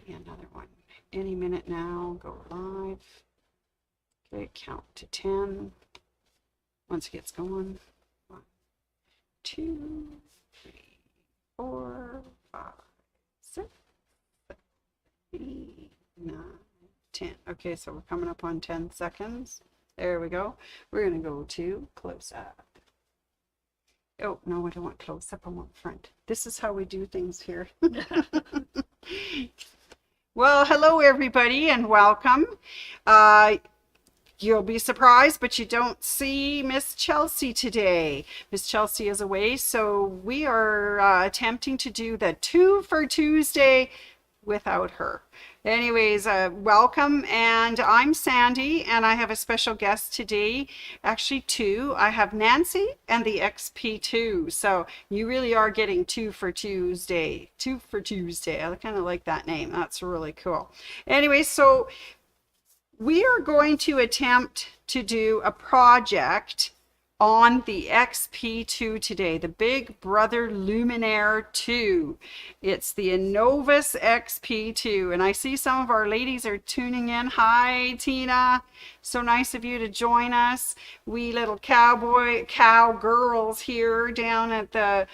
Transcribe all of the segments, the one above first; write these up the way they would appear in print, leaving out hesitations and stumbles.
be another one. Any minute now, go live. Okay, count to 10. Once it gets going. 1, 2, 3, 4, 5, 6, 7, 8, 9, 10. Okay, so we're coming up on 10 seconds. There we go. We're going to go to close up. Oh, no, I don't want close up. I want front. This is how we do things here. Well, hello, everybody, and welcome. You'll be surprised, but you don't see Miss Chelsea today. Miss Chelsea is away, so we are attempting to do the 2 for Tuesday without her. Anyways, welcome, and I'm Sandy, and I have a special guest today. Actually, two. I have Nancy and the XP2. So you really are getting 2 for Tuesday. 2 for Tuesday. I kind of like that name. That's really cool. Anyway, so we are going to attempt to do a project on the XP2 today, the Big Brother Luminaire 2. It's the Innovus XP2, and I see some of our ladies are tuning in. Hi, Tina. So nice of you to join us. We little cowgirls here down at the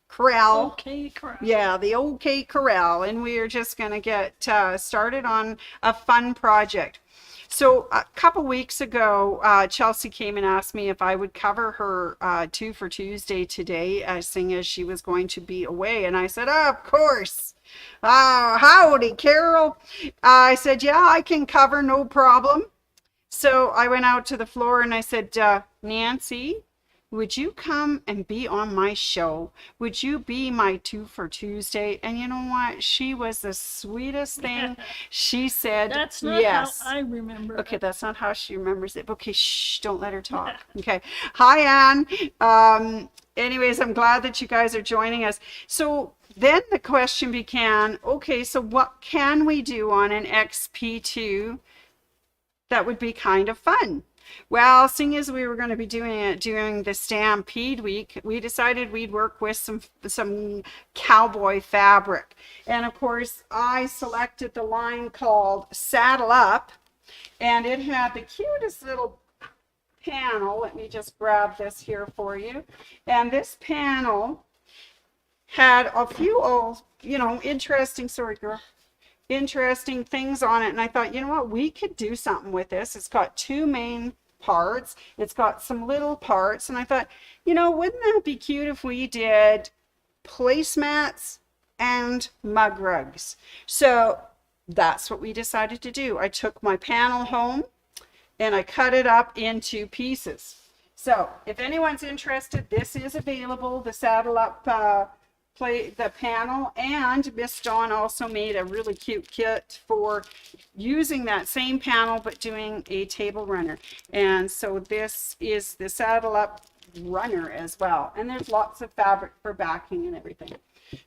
corral. OK Corral. Yeah, the OK Corral, and we are just going to get started on a fun project. So a couple weeks ago, Chelsea came and asked me if I would cover her 2 for Tuesday today, seeing as she was going to be away. And I said, oh, of course. Howdy, Carol. I said, yeah, I can cover, no problem. So I went out to the floor and I said, Nancy, would you come and be on my show? Would you be my 2 for Tuesday? And you know what? She was the sweetest thing. She said, That's not yes. how I remember. Okay, that's not how she remembers it. Okay, shh, don't let her talk. Okay. Hi, Anne. Anyways, I'm glad that you guys are joining us. So then the question began, okay, so what can we do on an XP2 that would be kind of fun? Well, seeing as we were going to be doing it during the Stampede week, we decided we'd work with some cowboy fabric. And of course, I selected the line called Saddle Up, and it had the cutest little panel. Let me just grab this here for you. And this panel had a few, interesting, sorry girl, interesting things on it. And I thought, you know what, we could do something with this. It's got 2 main parts. It's got some little parts. And I thought, wouldn't that be cute if we did placemats and mug rugs? So that's what we decided to do. I took my panel home and I cut it up into pieces. So if anyone's interested, this is available, the Saddle Up the panel, and Miss Dawn also made a really cute kit for using that same panel but doing a table runner. And so this is the Saddle Up runner as well, and there's lots of fabric for backing and everything.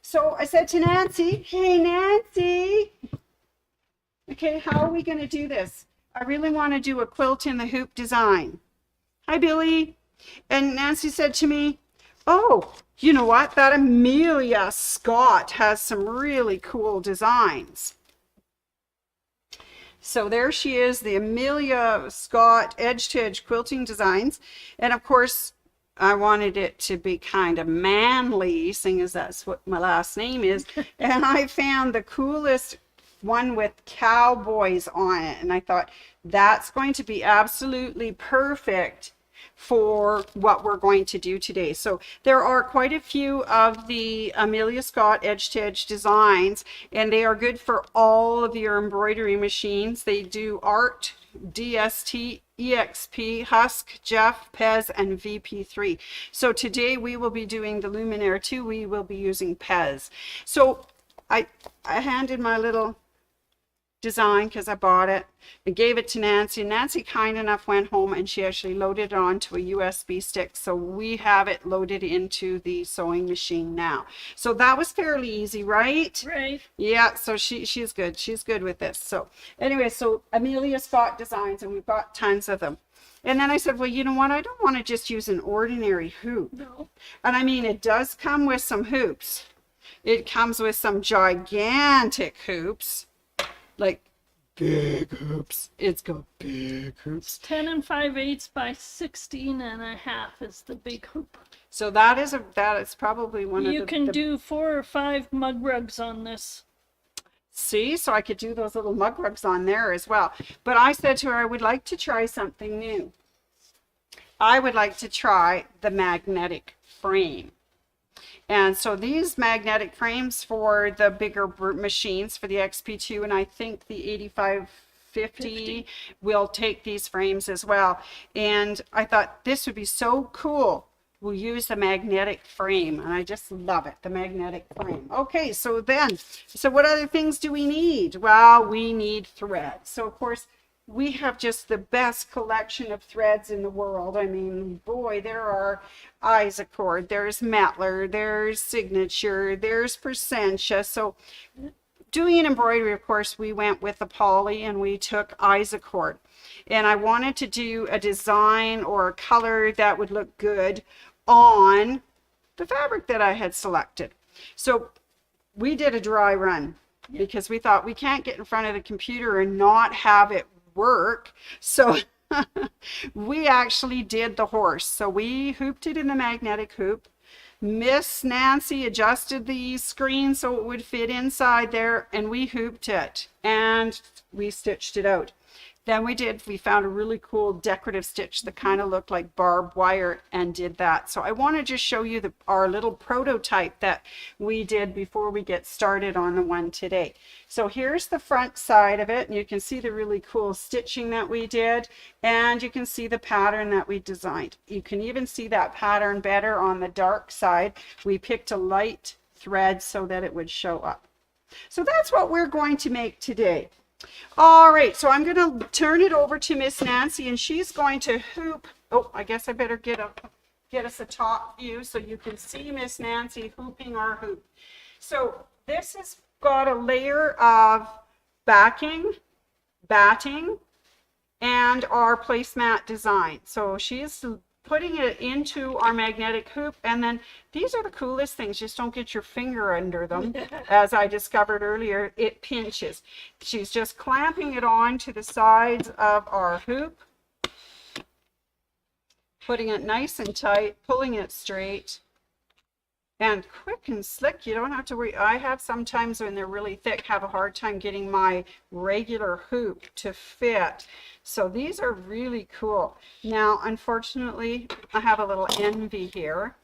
So I said to Nancy, hey Nancy, okay, how are we going to do this? I really want to do a quilt in the hoop design. Hi Billy. And Nancy said to me, oh, you know what? That Amelia Scott has some really cool designs. So there she is, the Amelia Scott edge-to-edge quilting designs. And of course, I wanted it to be kind of manly, seeing as that's what my last name is. And I found the coolest one with cowboys on it. And I thought, that's going to be absolutely perfect for what we're going to do today. So there are quite a few of the Amelia Scott edge-to-edge designs, and they are good for all of your embroidery machines. They do Art, DST, EXP, Husk, Jeff, Pez, and VP3. So today we will be doing the Luminaire 2. We will be using Pez. So I handed my little design because I bought it and gave it to Nancy. Nancy kind enough went home and she actually loaded it onto a USB stick, so we have it loaded into the sewing machine now. So that was fairly easy, right? Right. Yeah, so she's good. She's good with this. So anyway, so Amelia Scott designs, and we've got tons of them. And then I said, well, you know what, I don't want to just use an ordinary hoop. No. And I mean, it does come with some hoops. It comes with some gigantic hoops. like big hoops. It's got big hoops. 10 5/8 by 16.5 is the big hoop. So that is probably one of the... You can do 4 or 5 mug rugs on this. See, so I could do those little mug rugs on there as well. But I said to her, I would like to try something new. I would like to try the magnetic frame. And so these magnetic frames for the bigger machines, for the XP2, and I think the 8550 will take these frames as well. And I thought this would be so cool. We'll use the magnetic frame, and I just love it, the magnetic frame. Okay, so what other things do we need? Well, we need thread. So of course, we have just the best collection of threads in the world. I mean, boy, there are Isacord, there's Mettler, there's Signature, there's Percentia. So doing an embroidery, of course, we went with the poly and we took Isacord. And I wanted to do a design or a color that would look good on the fabric that I had selected. So we did a dry run because we thought we can't get in front of the computer and not have it work. So we actually did the horse. So we hooped it in the magnetic hoop. Miss Nancy adjusted the screen so it would fit inside there, and we hooped it and we stitched it out. Then we found a really cool decorative stitch that kind of looked like barbed wire and did that. So I want to just show you our little prototype that we did before we get started on the one today. So here's the front side of it, and you can see the really cool stitching that we did, and you can see the pattern that we designed. You can even see that pattern better on the dark side. We picked a light thread so that it would show up. So that's what we're going to make today. All right, so I'm going to turn it over to Miss Nancy, and she's going to hoop. Oh, I guess I better get us a top view so you can see Miss Nancy hooping our hoop. So this has got a layer of backing, batting, and our placemat design. So she's putting it into our magnetic hoop, and then these are the coolest things. Just don't get your finger under them. As I discovered earlier, it pinches. She's just clamping it on to the sides of our hoop, putting it nice and tight, pulling it straight, and quick and slick. You don't have to worry. I have sometimes when they're really thick have a hard time getting my regular hoop to fit. So these are really cool. Now, unfortunately, I have a little envy here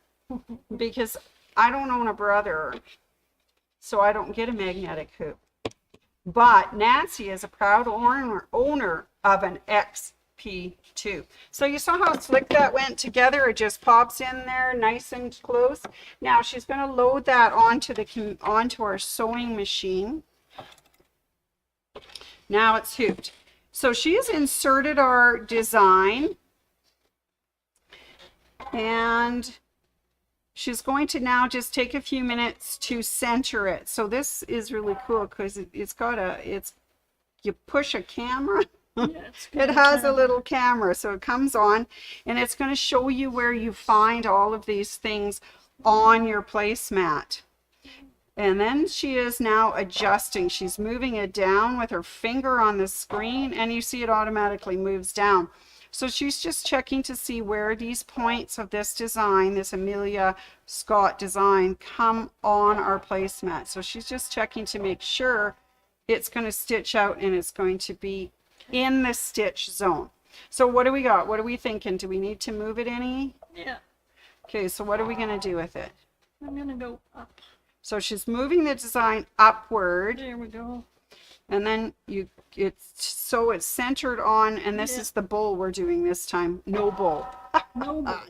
because I don't own a brother, so I don't get a magnetic hoop. But Nancy is a proud owner of an XP2. So you saw how slick that went together. It just pops in there nice and close. Now she's going to load that onto our sewing machine. Now it's hooped. So she's inserted our design, and she's going to now just take a few minutes to center it. So this is really cool because you push a camera. Yeah, it has a little camera, so it comes on, and it's going to show you where you find all of these things on your placemat. And then she is now adjusting. She's moving it down with her finger on the screen, and you see it automatically moves down. So she's just checking to see where these points of this design, this Amelia Scott design, come on our placemat. So she's just checking to make sure it's going to stitch out and it's going to be in the stitch zone. So what do we got? What are we thinking? Do we need to move it any? Yeah. Okay, so what are we going to do with it? I'm going to go up. So she's moving the design upward. There we go. And then it's centered on, and this is the bowl we're doing this time. No bowl.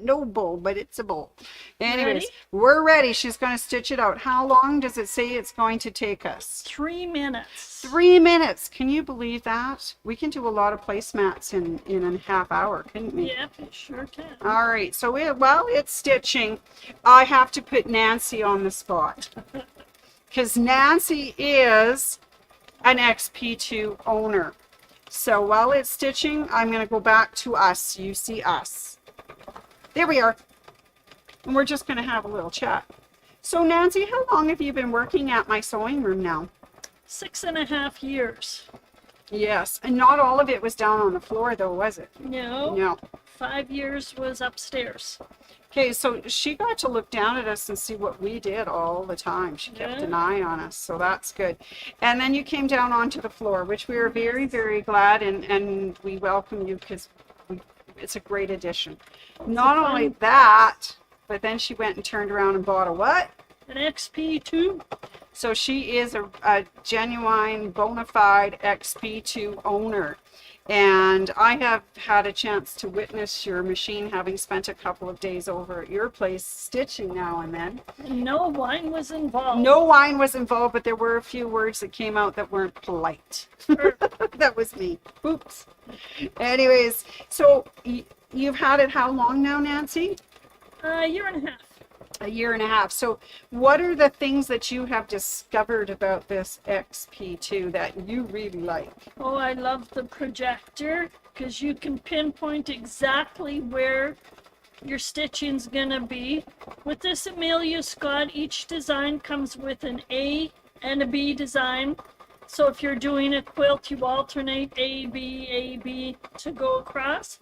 No bowl, but it's a bowl. Anyways, we're ready. She's going to stitch it out. How long does it say it's going to take us? 3 minutes. 3 minutes. Can you believe that? We can do a lot of placemats in a half hour, couldn't we? Yep, it sure can. All right. So while it's stitching, I have to put Nancy on the spot because Nancy is an XP2 owner. So while it's stitching, I'm going to go back to us. You see us. There we are. And we're just going to have a little chat. So Nancy, how long have you been working at my sewing room now? 6.5 years. Yes, and not all of it was down on the floor though, was it? No, No. 5 years was upstairs. Okay, so she got to look down at us and see what we did all the time. She kept an eye on us, so that's good. And then you came down onto the floor, which we are very, very glad, and we welcome you because it's a great addition. Not only that, but then she went and turned around and bought a what? An XP2. So she is a genuine, bona fide XP2 owner. And I have had a chance to witness your machine, having spent a couple of days over at your place stitching now and then. No wine was involved. No wine was involved, but there were a few words that came out that weren't polite. That was me. Oops. Anyways, so you've had it how long now, Nancy? A year and a half. A year and a half. So what are the things that you have discovered about this XP2 that you really like? Oh, I love the projector because you can pinpoint exactly where your stitching's gonna be. With this Amelia Scott, each design comes with an A and a B design. So if you're doing a quilt, you alternate A, B to go across.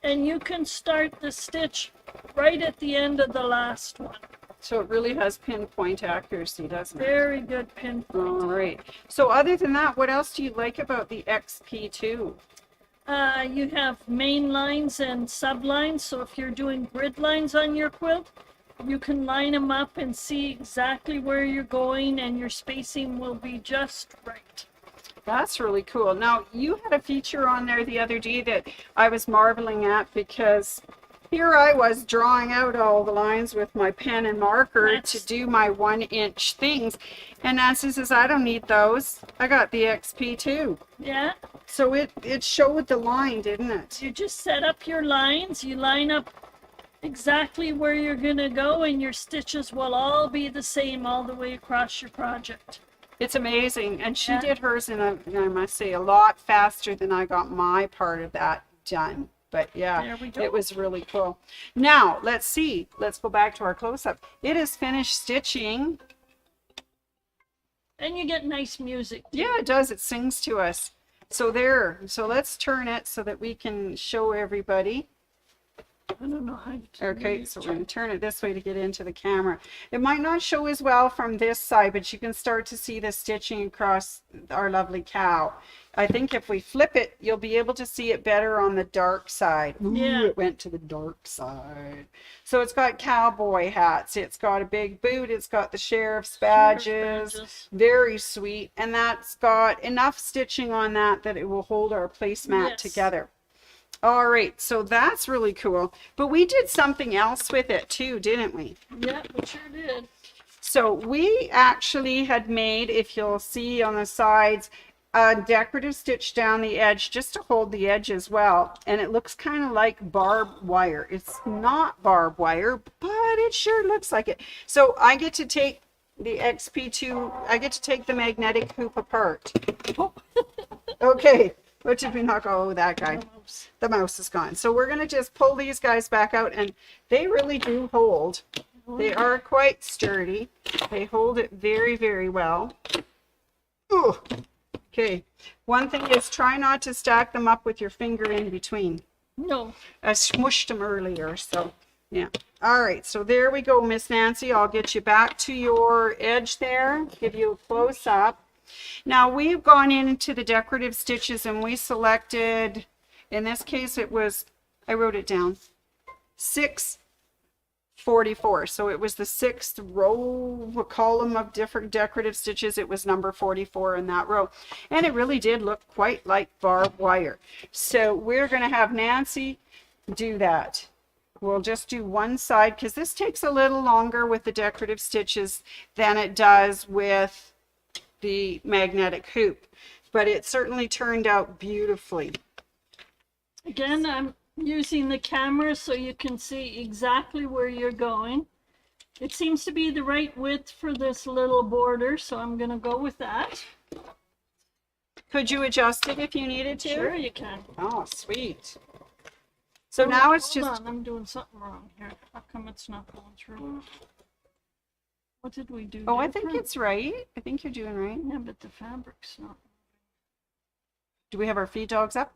And you can start the stitch right at the end of the last one. So it really has pinpoint accuracy, doesn't it? Very good pinpoint. All right. So other than that, what else do you like about the XP2? You have main lines and sublines. So if you're doing grid lines on your quilt, you can line them up and see exactly where you're going, and your spacing will be just right. That's really cool. Now, you had a feature on there the other day that I was marveling at, because here I was drawing out all the lines with my pen and marker to do my 1-inch things. And Nancy says, I don't need those. I got the XP2. Yeah. So it showed the line, didn't it? You just set up your lines. You line up exactly where you're going to go, and your stitches will all be the same all the way across your project. It's amazing. And she did hers in I must say, a lot faster than I got my part of that done. But yeah, There we go. it was really cool. Now, let's see. Let's go back to our close-up. It is finished stitching. And you get nice music too. Yeah, it does. It sings to us. So there. So let's turn it so that we can show everybody. I don't know how to Okay, so we're going to turn it this way to get into the camera. It might not show as well from this side, but you can start to see the stitching across our lovely cow. I think if we flip it, you'll be able to see it better on the dark side. Ooh, Yeah. it went to the dark side. So it's got cowboy hats. It's got a big boot. It's got the sheriff's badges. Very sweet. And that's got enough stitching on that that it will hold our placemat Yes. together. All right, so that's really cool. But we did something else with it too, didn't we? Yeah, we sure did. So we actually had made, if you'll see on the sides, a decorative stitch down the edge just to hold the edge as well. And it looks kind of like barbed wire. It's not barbed wire, but it sure looks like it. So I get to take the XP2, I get to take the magnetic hoop apart. Okay. What did we knock? Oh, that guy. The mouse is gone. So we're going to just pull these guys back out, and they really do hold. They are quite sturdy. They hold it very, very well. Ooh. Okay. One thing is, try not to stack them up with your finger in between. No. I smushed them earlier, so yeah. All right, so there we go, Miss Nancy. I'll get you back to your edge there, give you a close up. Now we've gone into the decorative stitches and we selected, in this case it was, I wrote it down, 644. So it was the 6th row, a column of different decorative stitches. It was number 44 in that row. And it really did look quite like barbed wire. So we're going to have Nancy do that. We'll just do one side because this takes a little longer with the decorative stitches than it does with the magnetic hoop, but it certainly turned out beautifully. Again, I'm using the camera so you can see exactly where you're going. It seems to be the right width for this little border, so I'm going to go with that. Could you adjust it if you needed to? Sure you can. Oh, sweet. So now it's Hold just... on, I'm doing something wrong here. How come it's not going through? What did we do? Oh, I think different? it's right. I think you're doing right. Yeah, but the fabric's not. Do we have our feed dogs up?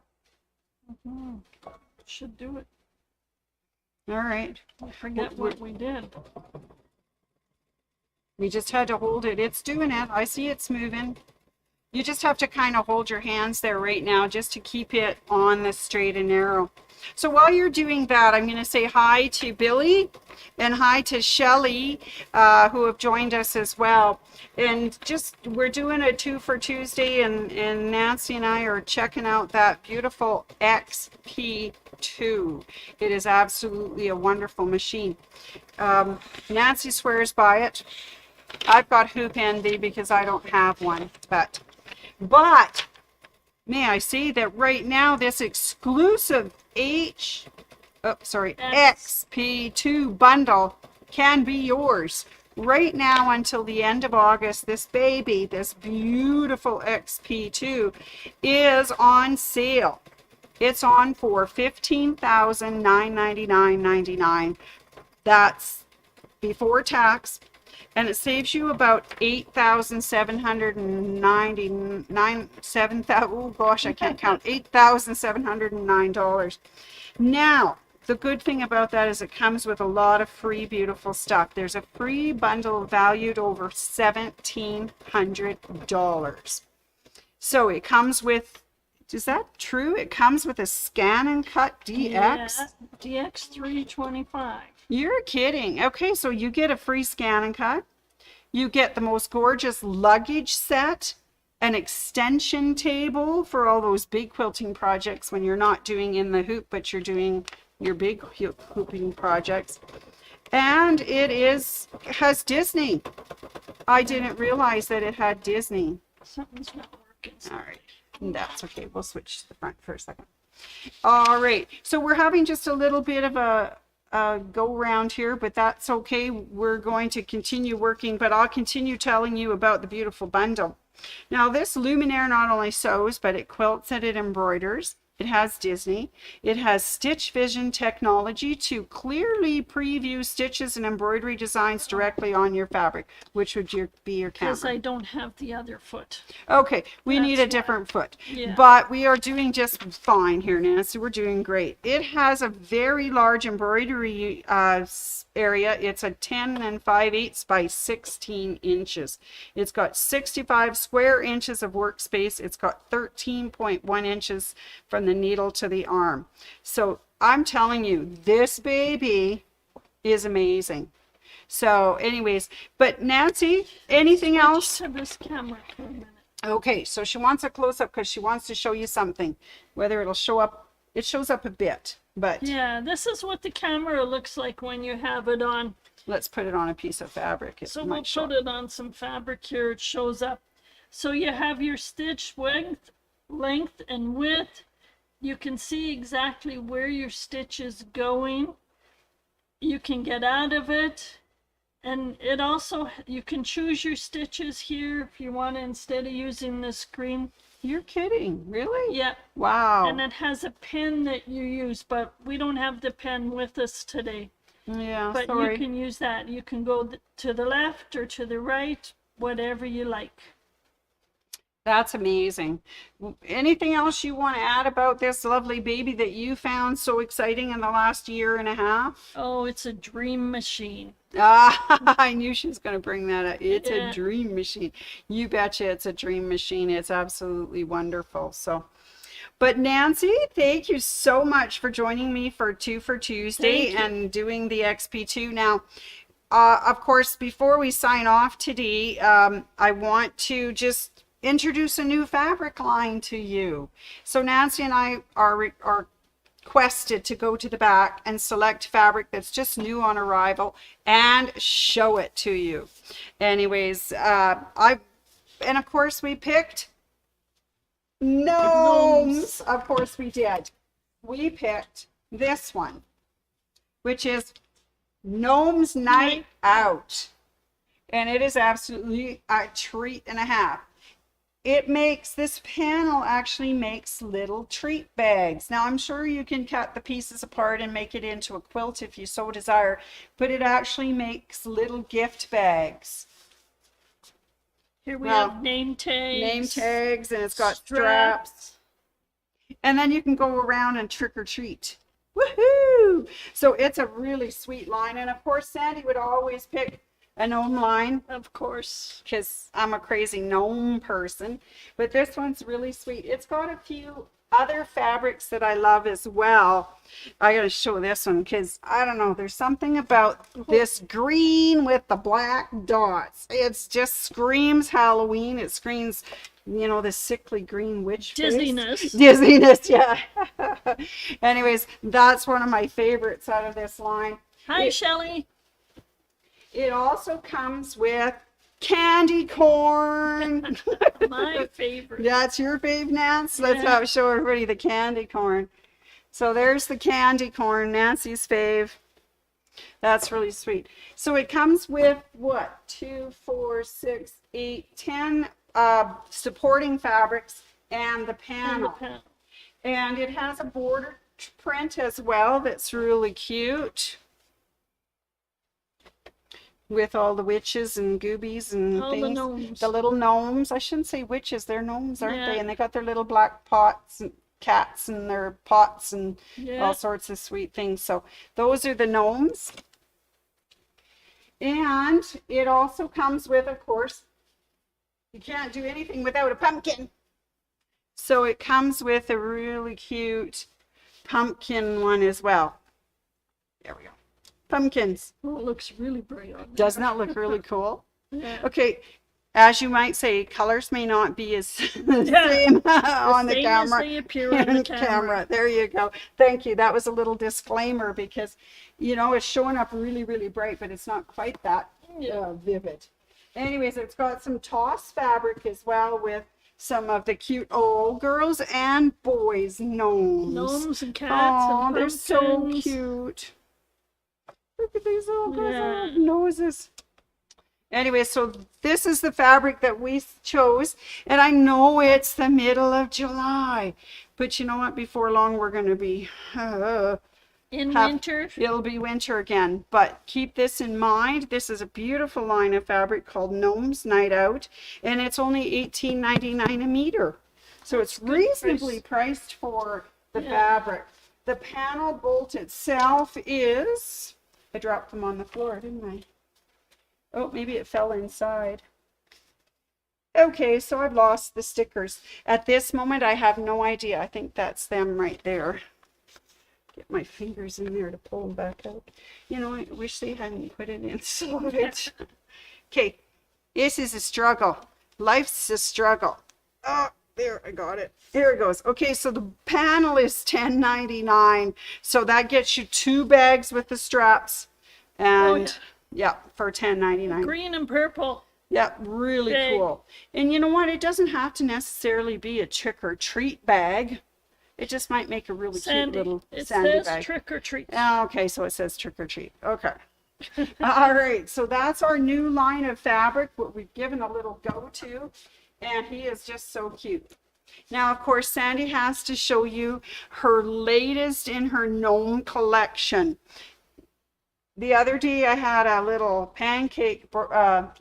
Mhm. Should do it. All right. I forget what we did. We just had to hold it. It's doing it. I see it's moving. You just have to kind of hold your hands there right now just to keep it on the straight and narrow. So while you're doing that, I'm going to say hi to Billy and hi to Shelly, who have joined us as well. And just, we're doing a 2 for Tuesday, and Nancy and I are checking out that beautiful XP2. It is absolutely a wonderful machine. Nancy swears by it. I've got hoop envy because I don't have one, but may I say that right now this exclusive XP2 bundle can be yours. Right now until the end of August, this baby, this beautiful XP2 is on sale. It's on for $15,999.99. That's before tax. And it saves you about $8,709. Oh gosh, I can't count. $8,709. Now, the good thing about that is it comes with a lot of free, beautiful stuff. There's a free bundle valued over $1,700. So it comes with, is that true? It comes with a Scan and Cut DX? Yeah, DX 325. You're kidding. Okay, so you get a free Scan and Cut. You get the most gorgeous luggage set, an extension table for all those big quilting projects when you're not doing in the hoop, but you're doing your big hooping projects. And it has Disney. I didn't realize that it had Disney. Something's not working. All right, that's okay. We'll switch to the front for a second. All right, so we're having just a little bit of a go around here, but that's okay. We're going to continue working, but I'll continue telling you about the beautiful bundle. Now this luminaire not only sews, but it quilts and it embroiders. It has Disney. It has Stitch Vision technology to clearly preview stitches and embroidery designs directly on your fabric, which would be your camera. Because I don't have the other foot. Okay, we need a That's different foot. Yeah. But we are doing just fine here, Nancy. We're doing great. It has a very large embroidery area. It's a 10 5/8 by 16 inches. It's got 65 square inches of workspace. It's got 13.1 inches from the needle to the arm. So I'm telling you, this baby is amazing. So anyways, but Nancy, anything else? To this camera for a minute. Okay, so she wants a close-up because she wants to show you something. Whether it'll show up, it shows up a bit, but Yeah, this is what the camera looks like when you have it on. let's put it on a piece of fabric. It So might we'll show put it on some fabric here. It shows up. So you have your stitch length and width. You can see exactly where your stitch is going. You can get out of it. And it also, you can choose your stitches here if you want to, instead of using the screen. You're kidding, really? Yeah. Wow. And it has a pen that you use, but we don't have the pen with us today. Yeah, But sorry. you can use that. You can go to the left or to the right, whatever you like. That's amazing. Anything else you want to add about this lovely baby that you found so exciting in the last year and a half? Oh, it's a dream machine. I knew she was going to bring that up. It's Yeah. a dream machine. You betcha it's a dream machine. It's absolutely wonderful. So, but Nancy, thank you so much for joining me for 2 for Tuesday and doing the XP2. Now, of course, before we sign off today, I want to just introduce a new fabric line to you. So Nancy and I are requested to go to the back and select fabric that's just new on arrival and show it to you. Anyways, and of course we picked Gnomes. Of course we did. We picked this one, which is Gnomes Night Out. And it is absolutely a treat and a half. this panel actually makes little treat bags. Now I'm sure you can cut the pieces apart and make it into a quilt if you so desire, but it actually makes little gift bags. Here we have name tags. And it's got straps. And then you can go around and trick or treat. Woohoo! So it's a really sweet line. And of course, Sandy would always pick a gnome line. Of course. Because I'm a crazy gnome person. But this one's really sweet. It's got a few other fabrics that I love as well. I gotta show this one because I don't know, there's something about this green with the black dots. It just screams Halloween. It screams, you know, the sickly green witch Dizziness. Dizziness, yeah. Anyways, that's one of my favorites out of this line. Hi, Shelley. It also comes with candy corn. My favorite. That's your fave, Nance? Let's show everybody the candy corn. So there's the candy corn, Nancy's fave. That's really sweet. So it comes with what? 2, 4, 6, 8, 10 supporting fabrics and the panel. And it has a border print as well that's really cute. With all the witches and goobies and all things. The gnomes. The little gnomes. I shouldn't say witches, they're gnomes, aren't they? And they got their little black pots and cats and their pots and all sorts of sweet things. So those are the gnomes. And it also comes with, of course, you can't do anything without a pumpkin. So it comes with a really cute pumpkin one as well. There we go. Pumpkins. Oh, it looks really bright on there. Doesn't that look really cool? Yeah. Okay, as you might say, colors may not be as the same on the camera. As they appear on the camera. There you go. Thank you. That was a little disclaimer because, you know, it's showing up really, really bright, but it's not quite that vivid. Anyways, it's got some toss fabric as well with some of the cute girls and boys gnomes. Gnomes and cats and they're so pumpkins. cute. Look at these little guys with noses. Anyway, so this is the fabric that we chose. And I know it's the middle of July. But you know what? Before long, we're going to be... winter. It'll be winter again. But keep this in mind. This is a beautiful line of fabric called Gnomes Night Out. And it's only $18.99 a meter. So it's reasonably priced for the fabric. The panel bolt itself is... I dropped them on the floor, didn't I? Oh, maybe it fell inside. Okay, so I've lost the stickers. At this moment, I have no idea. I think that's them right there. Get my fingers in there to pull them back out. You know, I wish they hadn't put it inside. Okay, this is a struggle. Life's a struggle. Oh, there, I got it. There it goes. Okay, so the panel is $10.99. So that gets you 2 bags with the straps. And for $10.99. Green and purple. Yeah, really cool. And you know what? It doesn't have to necessarily be a trick or treat bag. It just might make a really cute little sandy bag. It says trick or treat. Okay, so it says trick or treat. Okay. All right, so that's our new line of fabric, what we've given a little go to. And he is just so cute. Now, of course, Sandy has to show you her latest in her gnome collection. The other day I had a little pancake,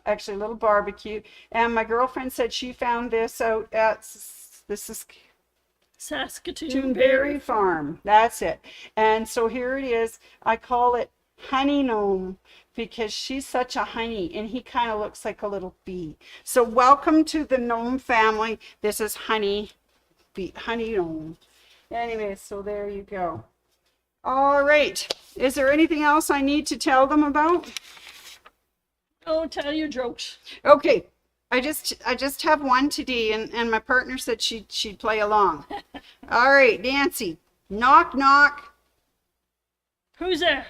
actually a little barbecue, and my girlfriend said she found this out at, this is Saskatoon Berry Farm. That's it. And so here it is. I call it Honey Gnome because she's such a honey and he kind of looks like a little bee. So welcome to the gnome family. This is Honey Gnome. Anyway, so there you go. All right. Is there anything else I need to tell them about? Oh, tell your jokes. Okay. I just have one today and my partner said she'd play along. All right, Nancy. Knock knock. Who's there?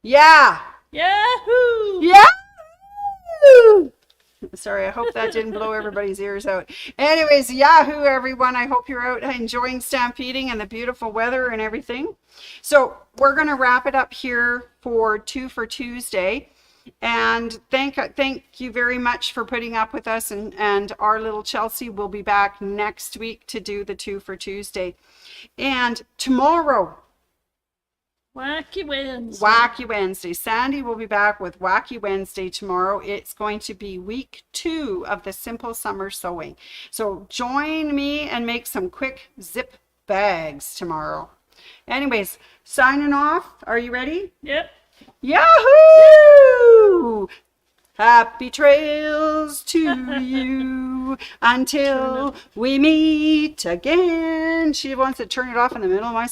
Yeah. Yahoo! Yahoo! Sorry, I hope that didn't blow everybody's ears out. Anyways, Yahoo, everyone. I hope you're out enjoying stampeding and the beautiful weather and everything. So we're going to wrap it up here for 2 for Tuesday. And thank you very much for putting up with us. And our little Chelsea will be back next week to do the 2 for Tuesday. And tomorrow, Wacky Wednesday. Wacky Wednesday. Sandy will be back with Wacky Wednesday tomorrow. It's going to be week 2 of the Simple Summer Sewing. So join me and make some quick zip bags tomorrow. Anyways, signing off. Are you ready? Yep. Yahoo! Happy trails to you until we meet again. She wants to turn it off in the middle of my